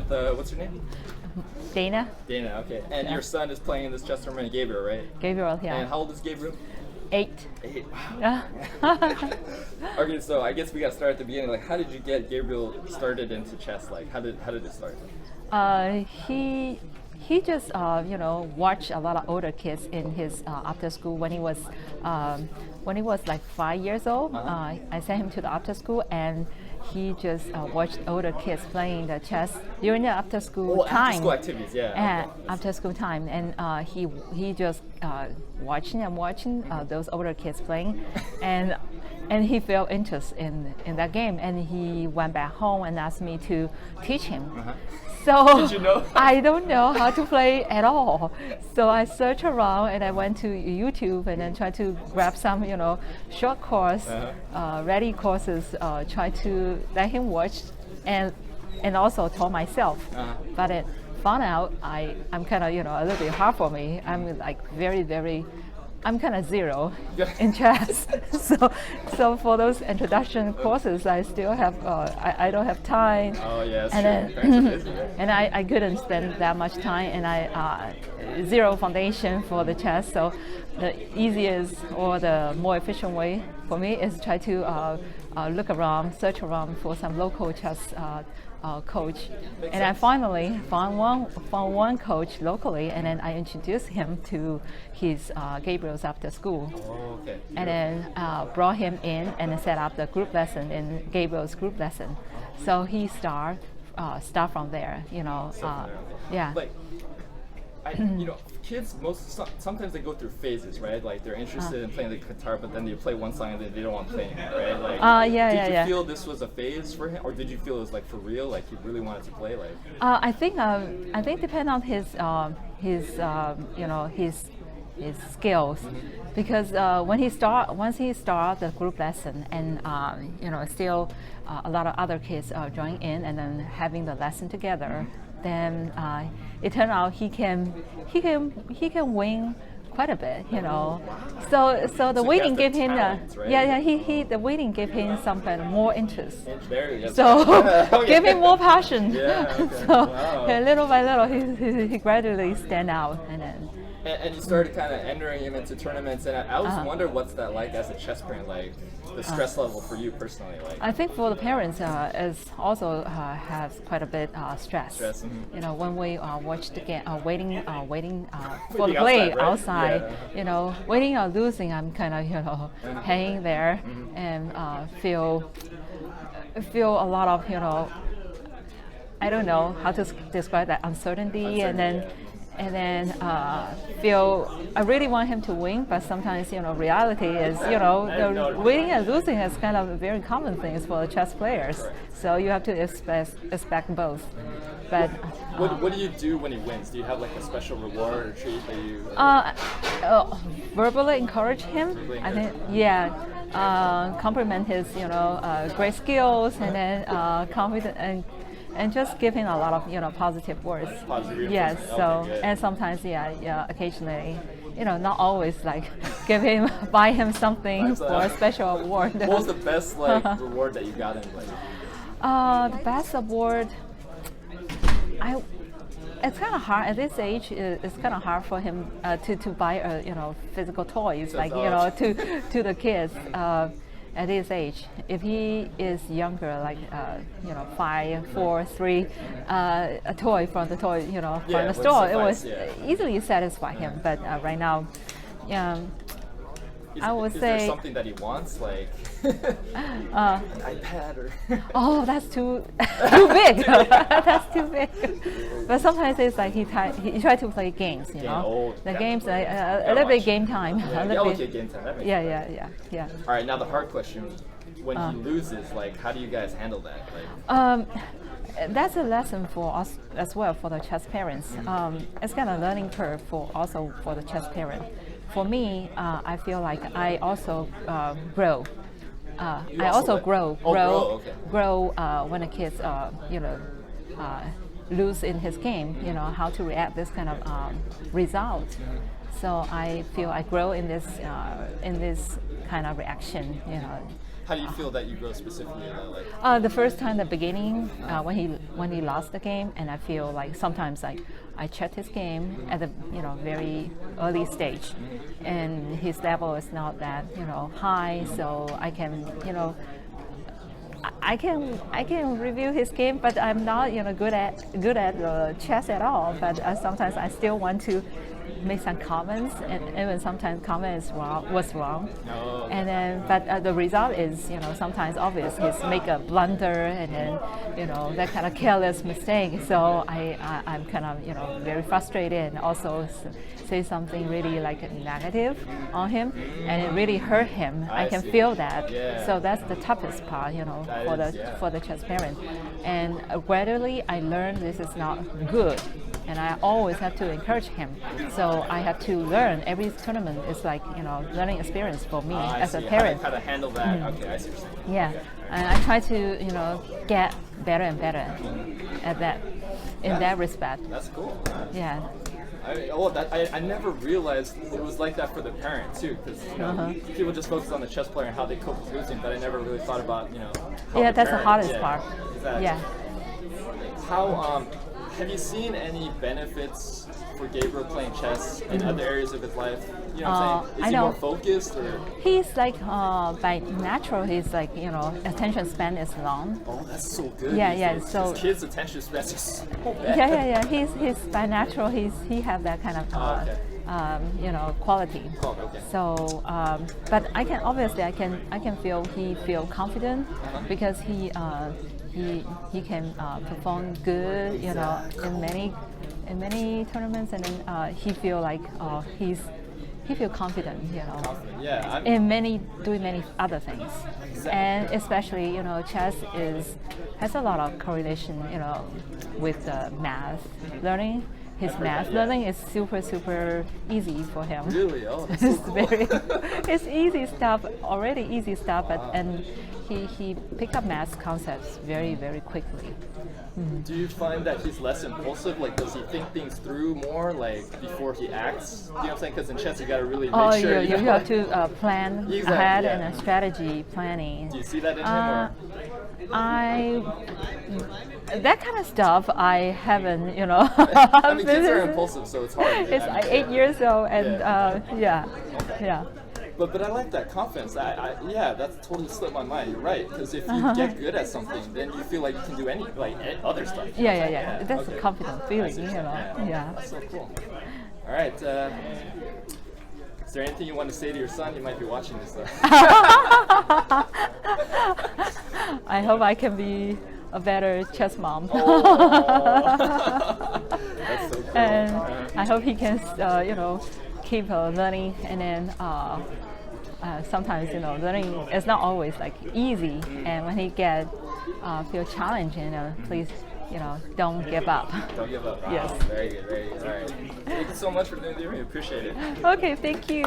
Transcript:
with, what's her name? Dana. Dana, okay. And your son is playing in this chess tournament, Gabriel, right? Gabriel, yeah. And how old is Gabriel? 8. 8, wow. Yeah. Okay, so I guess we got to start at the beginning. Like, how did you get Gabriel started into chess? Like, how did it start? He just watched a lot of older kids in his after school when he was like 5 years old. I sent him to the after school, and he just watched older kids playing the chess during the after school time. After school activities, yeah. After school time, and he just watching those older kids playing, and he felt interest in that game, and he went back home and asked me to teach him. So Did you know? I don't know how to play at all. So I searched around and I went to YouTube and then tried to grab some, short course, ready courses. Try to let him watch, and also taught myself. But it found out I'm kind of a little bit hard for me. I'm like very. I'm kind of zero in chess, so for those introduction courses, I still have I don't have time. Oh yes, and I couldn't spend that much time, and I zero foundation for the chess. So the easiest or the more efficient way for me is try to look around, search around for some local chess coach, and I finally found one coach locally, and then I introduced him to his Gabriel's after school, and then brought him in and then set up the group lesson in Gabriel's group lesson. So he start from there, yeah. Like, kids sometimes they go through phases, right? Like they're interested in playing the guitar, but then they play one song and then they don't want to play anymore, right? Like, did you feel this was a phase for him, or did you feel it was like for real, like he really wanted to play? Like, I think depend on his skills, because once he start the group lesson, and still a lot of other kids join in and then having the lesson together. Then it turned out he can win quite a bit, So the waiting gave him the waiting gave him some kind of more interest. So give him more passion. Little by little he gradually stand out, and then. And you started kind of entering him into tournaments, and I always wonder what's that like as a chess parent, like the stress level for you personally. Like, I think for the parents, it also has quite a bit stress. When we watch the game, waiting for the play outside, waiting or losing, I'm kind of hanging there and feel a lot of I don't know how to describe that uncertainty. And then feel I really want him to win, but sometimes reality is the winning and losing is kind of a very common things for chess players. So you have to expect both. But what do you do when he wins? Do you have like a special reward or treat that you? Verbally encourage him. I think compliment his great skills, and then confident and just give him a lot of positive words. Yes. So and sometimes occasionally not always like buy him something for a special award. What was the best reward that you got in like? The best award. It's kind of hard at this age. It's kind of hard for him to buy physical toys to the kids. At his age, if he is younger, like 5, 4, 3, a toy from the from the store, it was easily satisfy him. But right now, I would say. Is there something that he wants, like an iPad or? Oh, that's too big. That's too big. But sometimes it's like he try to play games, the games a little bit game time. Game time. Yeah. All right, now the hard question: when he loses, like, how do you guys handle that? Like, that's a lesson for us as well, for the chess parents. It's kind of learning curve also for the chess parent. For me, I feel like I also grow. I also grow when the kids lose in his game. How to react this kind of result. So I feel I grow in this kind of reaction. How do you feel that you grow specifically in that? Like the first time, the beginning, when he lost the game, and I feel like sometimes I checked his game at the very early stage, and his level is not that high, so I can I can review his game, but I'm not good at chess at all. But sometimes I still want to make some comments, and even sometimes comments was wrong. Oh. And then, but the result is sometimes obvious. He's make a blunder, and then that kind of careless mistake. So I'm kind of very frustrated, and also say something really like negative on him, and it really hurt him. I can feel that. Yeah. So that's the toughest part, for the chess parent. And gradually, I learned this is not good. And I always have to encourage him. So I have to learn. Every tournament is like learning experience for me as a parent. How to handle that? Okay, I see what you're saying. Yeah, and I try to get better and better at that in that respect. That's cool. Yeah. I never realized it was like that for the parent too, because people just focus on the chess player and how they cope with losing, but I never really thought about how yeah, that's parent, the hardest part. Exactly. Yeah. How have you seen any benefits for Gabriel playing chess in other areas of his life? You know what I'm saying? Is he more focused, or? He's like by natural. He's like attention span is long. Oh, that's so good. Yeah. So his kids' attention span is so bad. Yeah. He's by natural. He have that kind of quality. Okay. So, but I can feel he feel confident because he can perform good, in many tournaments, and then he feel like he feel confident, Yeah. in doing many other things, and especially chess has a lot of correlation, with math learning. His math learning is super easy for him. Really? Oh, that's so cool. It's easy stuff, already easy stuff, and he pick up math concepts very quickly. Do you find that he's less impulsive? Like, does he think things through more, like, before he acts? You know what I'm saying? Because in chess, you got to really make sure. You have to plan ahead and a strategy planning. Do you see that in him? That kind of stuff I haven't, I mean, kids are impulsive, so it's hard. It's 8 years old, and yeah. But I like that confidence. That's totally slipped my mind. You're right, because if you get good at something, then you feel like you can do other stuff. Yeah. That's a confident feeling, Yeah. That's so cool. All right. Is there anything you want to say to your son? He might be watching this, though. I hope I can be a better chess mom. That's so cool. And I hope he can, keep learning, and then sometimes learning is not always like easy, and when he feel challenged, please don't give up. Don't give up. Yes. Very good. All right. Thank you so much for doing the interview. Appreciate it. Okay, thank you.